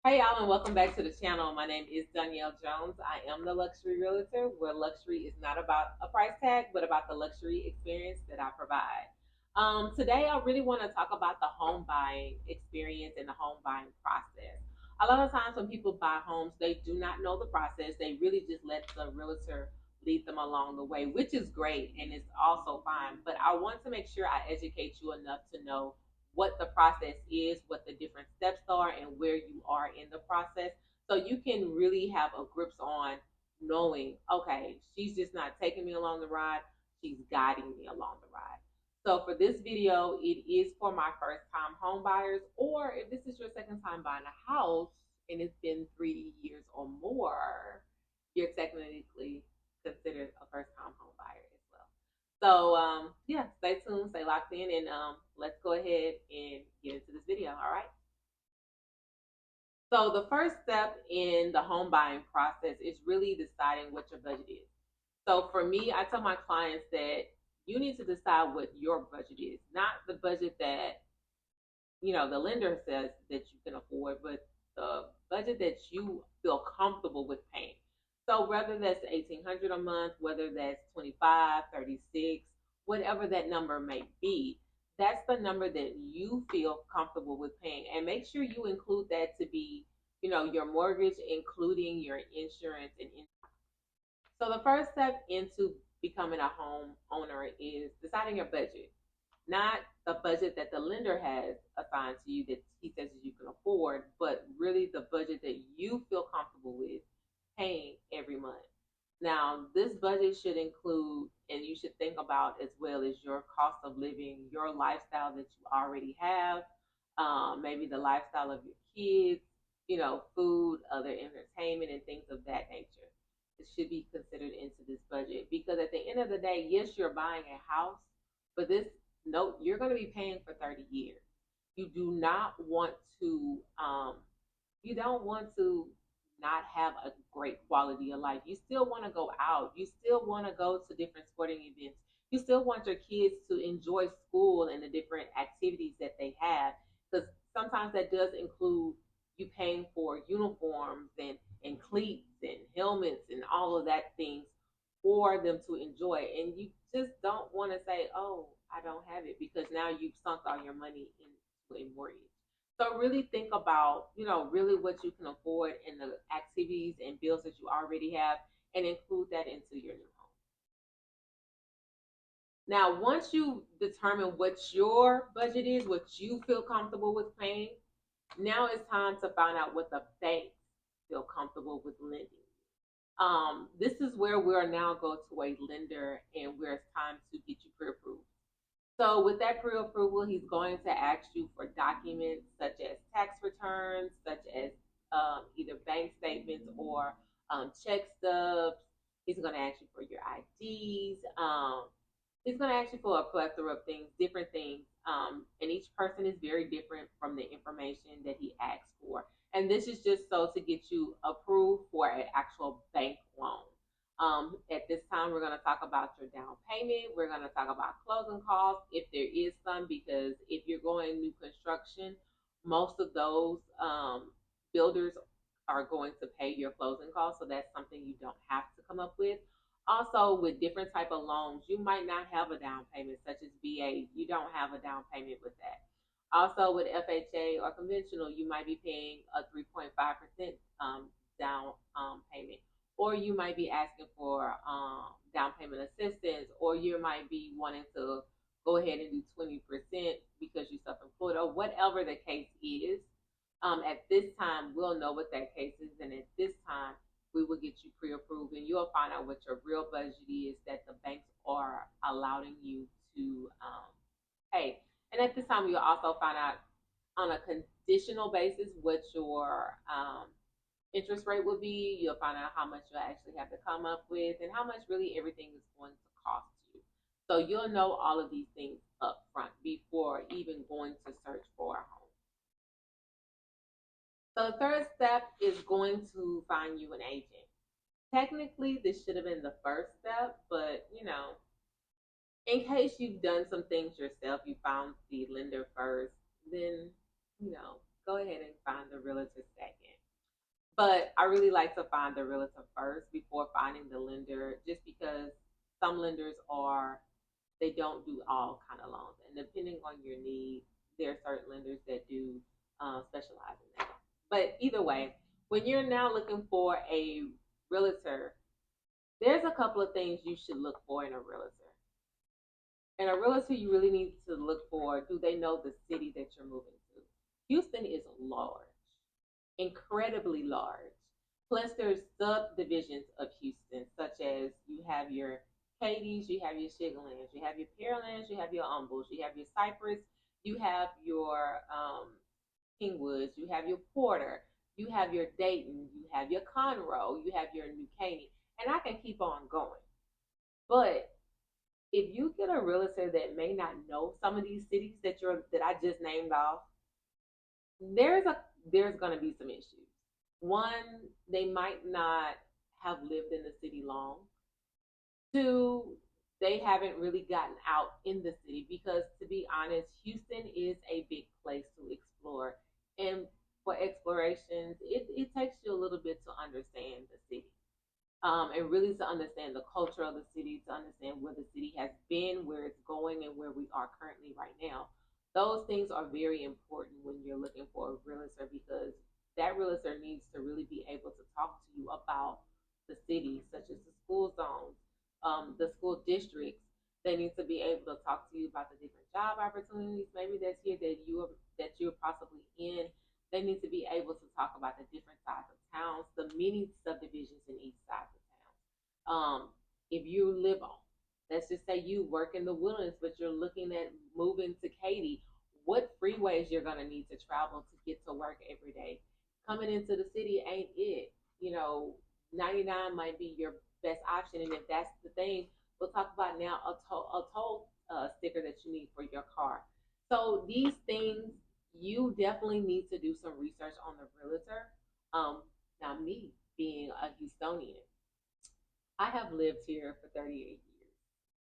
Hey y'all, and welcome back to the channel. My name is Danielle Jones. I am the luxury realtor, where luxury is not about a price tag, but about the luxury experience that I provide. Today, I really want to talk about the home buying experience and the home buying process. A lot of times, when people buy homes, they do not know the process. They really just let the realtor lead them along the way, which is great and it's also fine. But I want to make sure I educate you enough to know what the process is, what the different steps are, and where you are in the process. So you can really have a grips on knowing, okay, she's just not taking me along the ride, she's guiding me along the ride. So for this video, it is for my first time home buyers, or if this is your second time buying a house and it's been 3 years or more, you're technically considered a first time home buyer as well. So yeah, stay tuned, stay locked in, and let's go ahead and get into this video. All right. So the first step in the home buying process is really deciding what your budget is. So for me, I tell my clients that you need to decide what your budget is, not the budget that the lender says that you can afford, but the budget that you feel comfortable with paying. So whether that's 1,800 a month, whether that's 25, 36, whatever that number may be, that's the number that you feel comfortable with paying. And make sure you include that to be, your mortgage, including your insurance and so the first step into becoming a home owner is deciding your budget, not the budget that the lender has assigned to you that he says you can afford, but really the budget that you feel comfortable with paying every month. Now, this budget should include, and you should think about as well as your cost of living, your lifestyle that you already have, maybe the lifestyle of your kids, food, other entertainment, and things of that nature. It should be considered into this budget because at the end of the day, yes, you're buying a house, but this note you're going to be paying for 30 years. You do not want to you don't want to not have a great quality of life. You still want to go out. You still want to go to different sporting events. You still want your kids to enjoy school and the different activities that they have. Because sometimes that does include you paying for uniforms and cleats and helmets and all of that things for them to enjoy. And you just don't want to say, oh, I don't have it because now you've sunk all your money into a mortgage. So really think about, really what you can afford and the activities and bills that you already have and include that into your new home. Now, once you determine what your budget is, what you feel comfortable with paying, now it's time to find out what the banks feel comfortable with lending. This is where we'll now go to a lender and where it's time to get you pre-approved. So with that pre-approval, he's going to ask you for documents such as tax returns, such as either bank statements or check stubs. He's going to ask you for your IDs. He's going to ask you for a plethora of things, different things. And each person is very different from the information that he asks for. And this is just so to get you approved for an actual bank loan. At this time, we're going to talk about your down payment. We're going to talk about closing costs, if there is some, because if you're going new construction, most of those builders are going to pay your closing costs. So that's something you don't have to come up with. Also, with different type of loans, you might not have a down payment, such as VA. You don't have a down payment with that. Also, with FHA or conventional, you might be paying a 3.5% down payment, or you might be asking for down payment assistance, or you might be wanting to go ahead and do 20% because you're self-employed, or whatever the case is. At this time, we'll know what that case is, and at this time, we will get you pre-approved, and you'll find out what your real budget is that the banks are allowing you to pay. And at this time, you'll also find out on a conditional basis what your interest rate will be. You'll find out how much you'll actually have to come up with and how much really everything is going to cost you. So you'll know all of these things up front before even going to search for a home. So the third step is going to find you an agent. Technically, this should have been the first step, but in case you've done some things yourself, you found the lender first, then go ahead and find the realtor second. But I really like to find the realtor first before finding the lender, just because some lenders are, they don't do all kind of loans, and depending on your needs, there are certain lenders that do specialize in that. But either way, when you're now looking for a realtor, there's a couple of things you should look for in a realtor. And a realtor, you really need to look for, do they know the city that you're moving to? Houston is large, incredibly large. Plus, there's subdivisions of Houston, such as you have your Cadies, you have your Sugarlands, you have your Pearlands, you have your Humbles, you have your Cypress, you have your Kingwoods, you have your Porter, you have your Dayton, you have your Conroe, you have your New Caney, and I can keep on going. But if you get a realtor that may not know some of these cities that I just named off, there's a there's gonna be some issues. One, they might not have lived in the city long. Two, they haven't really gotten out in the city because, to be honest, Houston is a big place to explore. And for explorations, it takes you a little bit to understand the city, and really to understand the culture of the city, to understand where the city has been, where it's going, and where we are currently right now. Those things are very important when you're looking for a realtor, because that realtor needs to really be able to talk to you about the city, such as the school zones, the school districts. They need to be able to talk to you about the different job opportunities maybe that's here that you're possibly in. They need to be able to talk about the different sides of towns, the many subdivisions in each side of town. If you live on, let's just say you work in the Woodlands, but you're looking at moving to Katy, what freeways you're gonna need to travel to get to work every day? Coming into the city ain't it. You know, 99 might be your best option, and if that's the thing, we'll talk about now a toll sticker that you need for your car. So these things, you definitely need to do some research on the realtor. Now, me being a Houstonian, I have lived here for 38 years.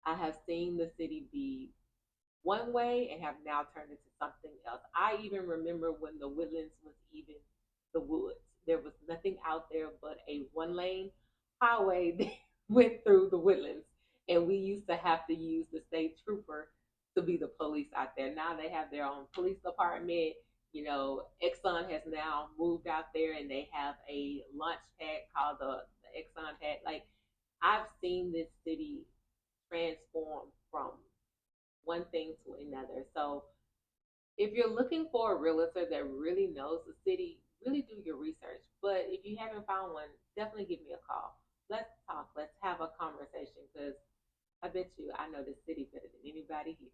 I have seen the city be one way and have now turned into something else. I even remember when the Woodlands was even the woods. There was nothing out there but a one lane highway that went through the Woodlands. And we used to have to use the state trooper to be the police out there. Now they have their own police department. You know, Exxon has now moved out there and they have a launch pad called the Exxon pad. Like, I've seen this city transform from one thing to another. So if you're looking for a realtor that really knows the city, really do your research. But if you haven't found one, definitely give me a call. Let's talk. Let's have a conversation, because I bet you I know the city better than anybody here.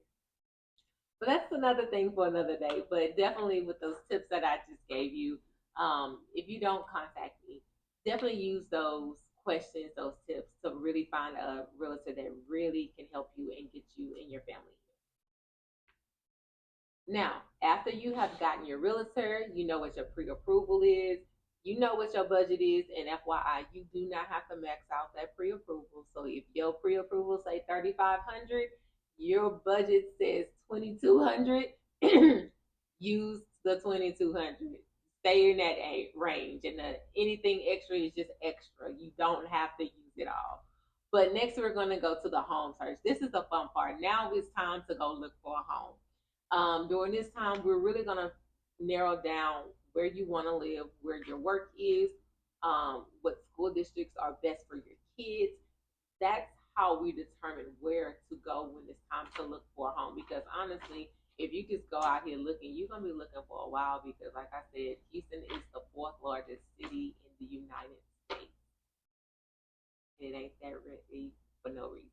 But that's another thing for another day. But definitely with those tips that I just gave you, if you don't contact me, definitely use those questions, those tips to really find a realtor that really can help you and get you and your family. Now, after you have gotten your realtor, you know what your pre-approval is, you know what your budget is, and FYI, you do not have to max out that pre-approval. So if your pre-approval say 3,500, your budget says 2,200, use the 2,200. Stay in that range, and anything extra is just extra. You don't have to use it all. But next, we're going to go to the home search. This is the fun part. Now it's time to go look for a home. During this time, we're really going to narrow down where you want to live, where your work is, what school districts are best for your kids. That's how we determine where to go when it's time to look for a home. Because honestly, if you just go out here looking, you're going to be looking for a while, because, like I said, Houston is the fourth largest city in the United States. And it ain't that ready for no reason.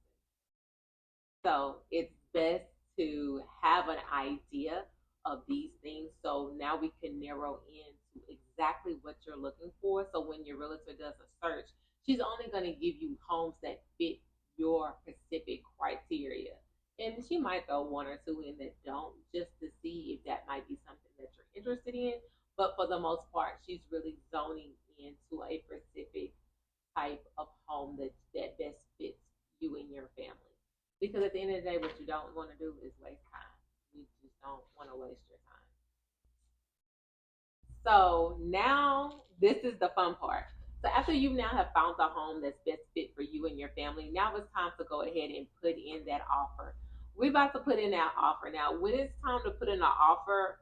So it's best to have an idea of these things, so now we can narrow in to exactly what you're looking for. So when your realtor does a search, she's only going to give you homes that fit your specific criteria. And she might throw one or two in that don't, just to see if that might be something that you're interested in. But for the most part, she's really zoning into a specific type of home that best fits you and your family. Because at the end of the day, what you don't want to do is waste time. You just don't want to waste your time. So now This is the fun part. So after you now have found the home that's best fit for you and your family, now it's time to go ahead and put in that offer. We're about to put in that offer. Now, when it's time to put in an offer,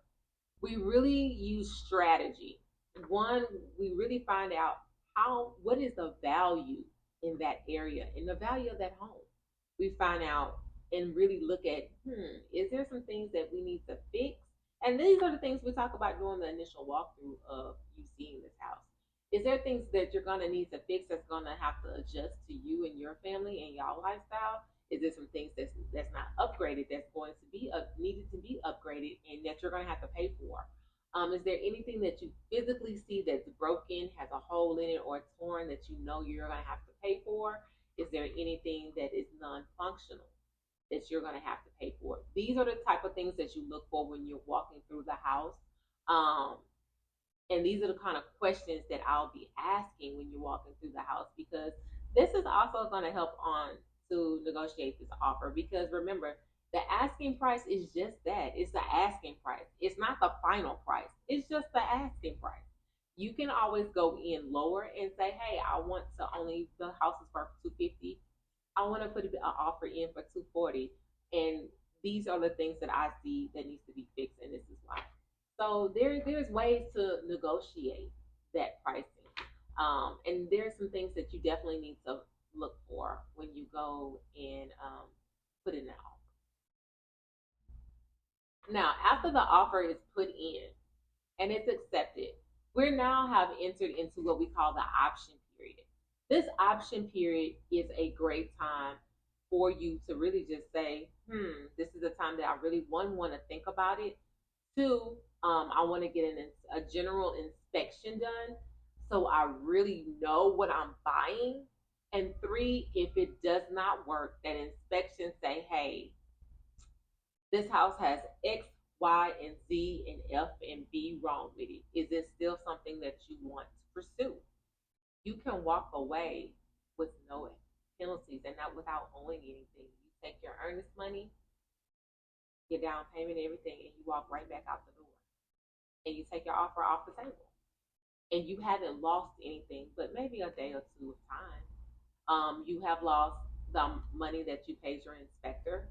we really use strategy. One, we really find out what is the value in that area, in the value of that home. We find out and really look at, is there some things that we need to fix? And these are the things we talk about during the initial walkthrough of you seeing this house. Is there things that you're gonna need to fix that's gonna have to adjust to you and your family and your lifestyle? Is there some things that's not upgraded that's going to be needed to be upgraded and that you're gonna have to pay for? Is there anything that you physically see that's broken, has a hole in it, or torn that you know you're gonna have to pay for? Is there anything that is non-functional that you're gonna have to pay for? These are the type of things that you look for when you're walking through the house. Um, and these are the kind of questions that I'll be asking when you're walking through the house, because this is also going to help on to negotiate this offer. Because remember, the asking price is just that, it's the asking price, it's not the final price, it's just the asking price. You can always go in lower and say, hey, I want to only, the house is for 250, I want to put an offer in for 240, and these are the things that I see that needs to be fixed, and this is why. So there's ways to negotiate that pricing, and there's some things that you definitely need to look for when you go and put in that offer. Now, after the offer is put in and it's accepted, we now have entered into what we call the option period. This option period is a great time for you to really just say, this is the time that I really, one, want to think about it. Two, I want to get a general inspection done so I really know what I'm buying. And three, if it does not work, that inspection say, hey, this house has X, Y, and Z, and F and B wrong with it. Is it still something that you want to pursue? You can walk away with no penalties and not without owing anything. You take your earnest money, your down payment, everything, and you walk right back out the door. And you take your offer off the table. And you haven't lost anything but maybe a day or two of time. You have lost the money that you paid your inspector,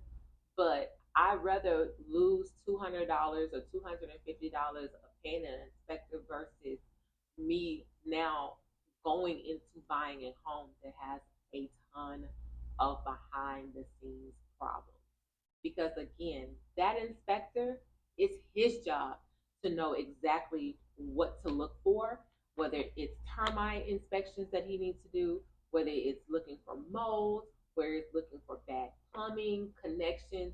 but I'd rather lose $200 or $250 of paying an inspector versus me now going into buying a home that has a ton of behind the scenes problems. Because again, that inspector, it's his job to know exactly what to look for, whether it's termite inspections that he needs to do, whether it's looking for mold, where it's looking for bad plumbing, connections,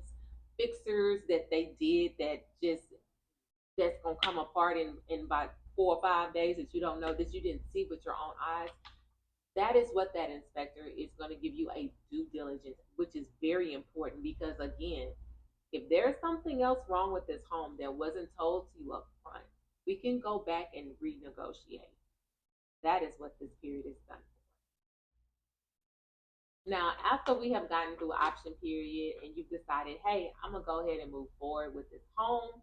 fixers that they did that just that's gonna come apart in about 4 or 5 days that you don't know, that you didn't see with your own eyes. That is what that inspector is going to give you a due diligence, which is very important because again, if there's something else wrong with this home that wasn't told to you up front, we can go back and renegotiate. That is what this period is done for. Now, after we have gotten through option period and you've decided, hey, I'm gonna go ahead and move forward with this home,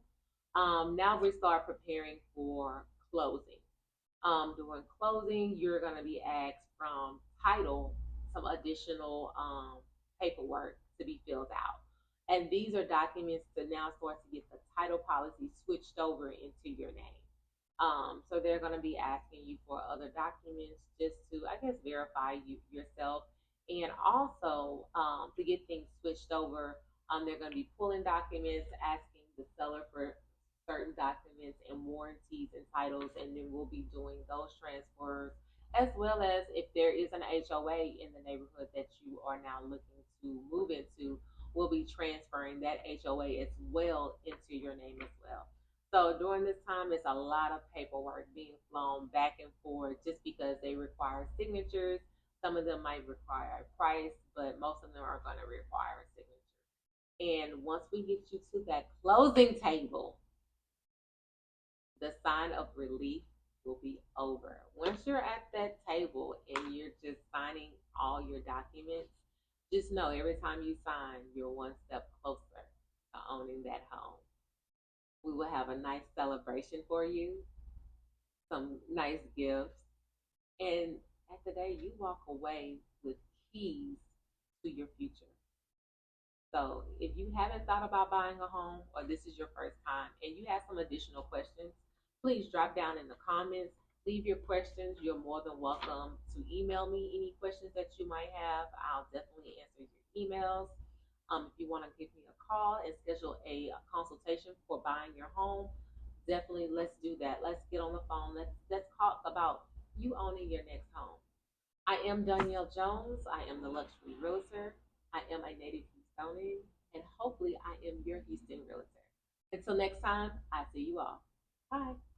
now we start preparing for closing. During closing, you're going to be asked from title some additional paperwork to be filled out. And these are documents to now start to get the title policy switched over into your name. So they're going to be asking you for other documents just to, I guess, verify yourself. And also to get things switched over, they're going to be pulling documents, asking the seller for certain documents and warranties and titles, and then we'll be doing those transfers, as well as if there is an HOA in the neighborhood that you are now looking to move into, we'll be transferring that HOA as well into your name as well. So during this time, it's a lot of paperwork being flown back and forth just because they require signatures. Some of them might require a price, but most of them are going to require a signature. And once we get you to that closing table, the sign of relief will be over. Once you're at that table and you're just signing all your documents, just know every time you sign, you're one step closer to owning that home. We will have a nice celebration for you, some nice gifts, and at the day, you walk away with keys to your future. So if you haven't thought about buying a home or this is your first time and you have some additional questions, please drop down in the comments. Leave your questions. You're more than welcome to email me any questions that you might have. I'll definitely answer your emails. If you want to give me a call and schedule a consultation for buying your home, definitely let's do that. Let's get on the phone. Let's talk about you owning your next home. I am Danielle Jones. I am the luxury realtor. I am a native Houstonian, and hopefully, I am your Houston realtor. Until next time, I see you all. Bye.